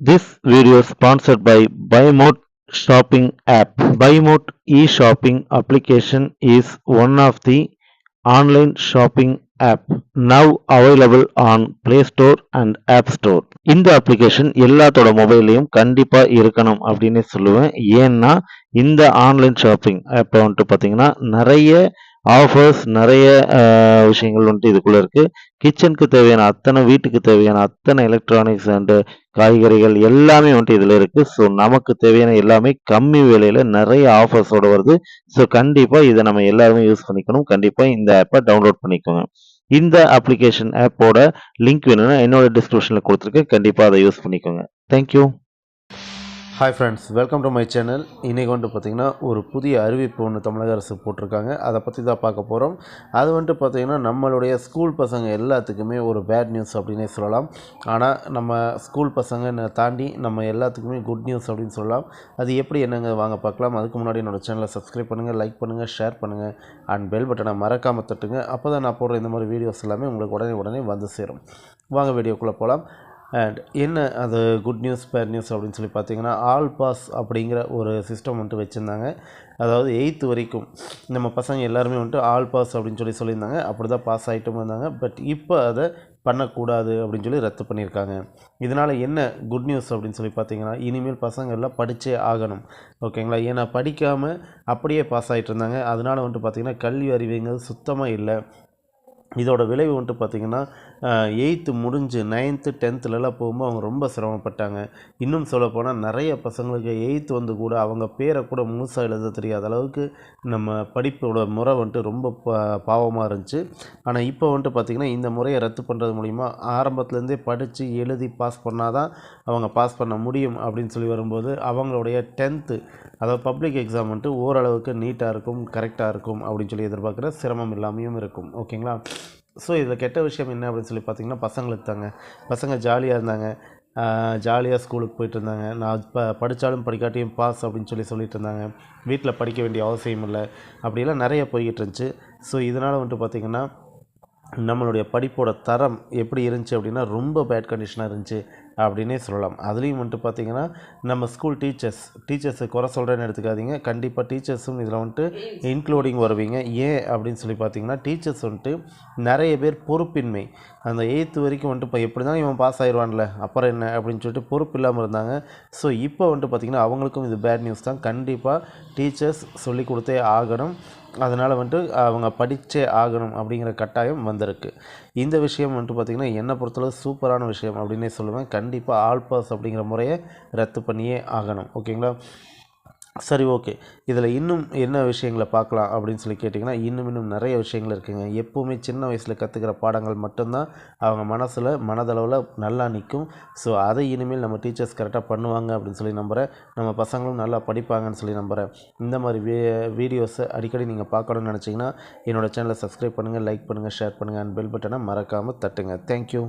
This video is sponsored by BuyMote shopping app. BuyMote e-shopping application is one of the online shopping app now available on Play Store and App Store. இந்த application எல்லாத்தோட மொபைல்லையும் கண்டிப்பா இருக்கணும் அப்படின்னு சொல்லுவேன். ஏன்னா இந்த online shopping ஆப்பை வந்துட்டு பார்த்தீங்கன்னா நிறைய ஆஃபர்ஸ் நிறைய விஷயங்கள் வந்துட்டு இதுக்குள்ள இருக்கு. கிச்சனுக்கு தேவையான அத்தனை வீட்டுக்கு தேவையான அத்தனை எலக்ட்ரானிக்ஸ் அண்ட் காய்கறிகள் எல்லாமே வந்துட்டு இதில் இருக்குது. ஸோ நமக்கு தேவையான எல்லாமே கம்மி விலையில் நிறைய ஆஃபர்ஸோடு வருது. ஸோ கண்டிப்பாக இதை நம்ம எல்லாருமே யூஸ் பண்ணிக்கணும். கண்டிப்பாக இந்த ஆப்பை டவுன்லோட் பண்ணிக்கோங்க. இந்த அப்ளிகேஷன் ஆப்போட லிங்க் வேணும்னா என்னோட டிஸ்கிரிப்ஷனில் கொடுத்துருக்கேன். கண்டிப்பாக அதை யூஸ் பண்ணிக்கோங்க. Thank you. Hi friends, welcome to my channel. இன்றைக்கி வந்துட்டு பார்த்திங்கன்னா ஒரு புதிய அறிவிப்பு ஒன்று தமிழக அரசு போட்டிருக்காங்க. அதை பற்றி தான் பார்க்க போகிறோம். அது வந்துட்டு பார்த்திங்கன்னா நம்மளுடைய ஸ்கூல் பசங்க எல்லாத்துக்குமே ஒரு பேட் நியூஸ் அப்படின்னே சொல்லலாம். ஆனால் நம்ம ஸ்கூல் பசங்க தாண்டி நம்ம எல்லாத்துக்குமே குட் நியூஸ் அப்படின்னு சொல்லலாம். அது எப்படி என்னங்க வாங்க பார்க்கலாம். அதுக்கு முன்னாடி என்னோடய சேனலை சப்ஸ்கிரைப் பண்ணுங்கள், லைக் பண்ணுங்கள், ஷேர் பண்ணுங்கள் அண்ட் பெல் பட்டனை மறக்காமல் தட்டுங்க. அப்போ தான் நான் போடுற இந்த மாதிரி வீடியோஸ் எல்லாமே உங்களுக்கு உடனே வந்து சேரும். வாங்க வீடியோக்குள்ளே போகலாம். அண்ட் என்ன அது குட் நியூஸ் பேட் நியூஸ் அப்படின்னு சொல்லி பார்த்தீங்கன்னா, ஆல் பாஸ் அப்படிங்கிற ஒரு சிஸ்டம் வந்துட்டு வச்சுருந்தாங்க. அதாவது 8th வரைக்கும் நம்ம பசங்க எல்லாருமே வந்துட்டு ஆல் பாஸ் அப்படின்னு சொல்லியிருந்தாங்க. அப்படி தான் பாஸ் ஆகிட்டும் இருந்தாங்க. பட் இப்போ அதை பண்ணக்கூடாது அப்படின்னு சொல்லி ரத்து பண்ணியிருக்காங்க. இதனால் என்ன குட் நியூஸ் அப்படின்னு சொல்லி பார்த்தீங்கன்னா, இனிமேல் பசங்க எல்லாம் படித்தே ஆகணும். ஓகேங்களா? ஏன்னா படிக்காமல் அப்படியே பாஸ் ஆகிட்டு இருந்தாங்க. அதனால் வந்துட்டு பார்த்திங்கன்னா கல்வி அறிவுங்கிறது சுத்தமாக இல்லை. இதோட விளைவு வந்துட்டு பார்த்திங்கன்னா 8th முடிஞ்சு 9th 10thலலாம் போகும்போது அவங்க ரொம்ப சிரமப்பட்டாங்க. இன்னும் சொல்லப்போனால் நிறைய பசங்களுக்கு 8th வந்து கூட அவங்க பேரை கூட முழுசாக எழுத தெரியாத அளவுக்கு நம்ம படிப்போட முறை வந்துட்டு ரொம்ப பாவமாக இருந்துச்சு. ஆனால் இப்போ வந்துட்டு பார்த்திங்கன்னா இந்த முறையை ரத்து பண்ணுறது மூலிமா ஆரம்பத்துலேருந்தே படித்து எழுதி பாஸ் பண்ணால் தான் அவங்க பாஸ் பண்ண முடியும் அப்படின்னு சொல்லி வரும்போது அவங்களுடைய 10th அதாவது பப்ளிக் எக்ஸாம் வந்துட்டு ஓரளவுக்கு நீட்டாக இருக்கும், கரெக்டாக இருக்கும் அப்படின்னு சொல்லி எதிர்பார்க்குற சிரமம் இல்லாமையும் இருக்கும். ஓகேங்களா? ஸோ இதில் கெட்ட விஷயம் என்ன அப்படின்னு சொல்லி பார்த்திங்கன்னா பசங்களுக்கு தாங்க. பசங்க ஜாலியாக இருந்தாங்க, ஜாலியாக ஸ்கூலுக்கு போயிட்டு இருந்தாங்க. நான் படித்தாலும் படிக்காட்டியும் பாஸ் அப்படின்னு சொல்லிட்டு இருந்தாங்க. வீட்டில் படிக்க வேண்டிய அவசியம் இல்லை, அப்படிலாம் நிறைய போய்கிட்டு இருந்துச்சு. ஸோ இதனால் வந்துட்டு பார்த்திங்கன்னா நம்மளுடைய படிப்போட தரம் எப்படி இருந்துச்சு அப்படின்னா ரொம்ப பேட் கண்டிஷனாக இருந்துச்சு அப்படின்னே சொல்லலாம். அதுலேயும் வந்துட்டு பார்த்திங்கன்னா நம்ம ஸ்கூல் டீச்சர்ஸை குறை சொல்கிறேன்னு எடுத்துக்காதீங்க. கண்டிப்பாக டீச்சர்ஸும் இதில் வந்துட்டு இன்க்ளூடிங் வருவீங்க. ஏன் அப்படின்னு சொல்லி பார்த்திங்கன்னா டீச்சர்ஸ் வந்துட்டு நிறைய பேர் பொறுப்பின்மை, அந்த 8th வரைக்கும் வந்துட்டு இப்போ எப்படி தான் இவன் பாஸ் ஆயிடுவான்ல அப்புறம் என்ன அப்படின்னு சொல்லிட்டு பொறுப்பு இல்லாமல் இருந்தாங்க. ஸோ இப்போ வந்துட்டு பார்த்திங்கன்னா அவங்களுக்கும் இது பேட் நியூஸ் தான். கண்டிப்பாக டீச்சர்ஸ் சொல்லி கொடுத்தே ஆகணும். அதனால் வந்துட்டு அவங்க படித்தே ஆகணும் அப்படிங்கிற கட்டாயம் வந்திருக்கு. இந்த விஷயம் வந்துட்டு பார்த்திங்கன்னா என்னை பொறுத்தளவு சூப்பரான விஷயம் அப்படின்னே சொல்லுவேன். கண்டிப்பாக ஆல் பாஸ் அப்படிங்கிற முறையை ரத்து பண்ணியே ஆகணும். ஓகேங்களா? சரி, ஓகே. இதில் இன்னும் என்ன விஷயங்களை பார்க்கலாம் அப்படின்னு சொல்லி கேட்டிங்கன்னா, இன்னும் நிறைய விஷயங்கள் இருக்குதுங்க. எப்போவுமே சின்ன வயசில் கற்றுக்கிற பாடங்கள் மட்டும்தான் அவங்க மனதளவில் நல்லா நிற்கும். ஸோ அதை இனிமேல் நம்ம டீச்சர்ஸ் கரெக்டாக பண்ணுவாங்க அப்படின்னு சொல்லி நம்புகிறேன். நம்ம பசங்களும் நல்லா படிப்பாங்கன்னு சொல்லி நம்புகிறேன். இந்த மாதிரி வீடியோஸை அடிக்கடி நீங்கள் பார்க்கணுன்னு நினச்சிங்கன்னா என்னோடய சேனலை சப்ஸ்கிரைப் பண்ணுங்கள், லைக் பண்ணுங்கள், ஷேர் பண்ணுங்கள் அண்ட் பெல் பட்டனை மறக்காமல் தட்டுங்க. தேங்க்யூ.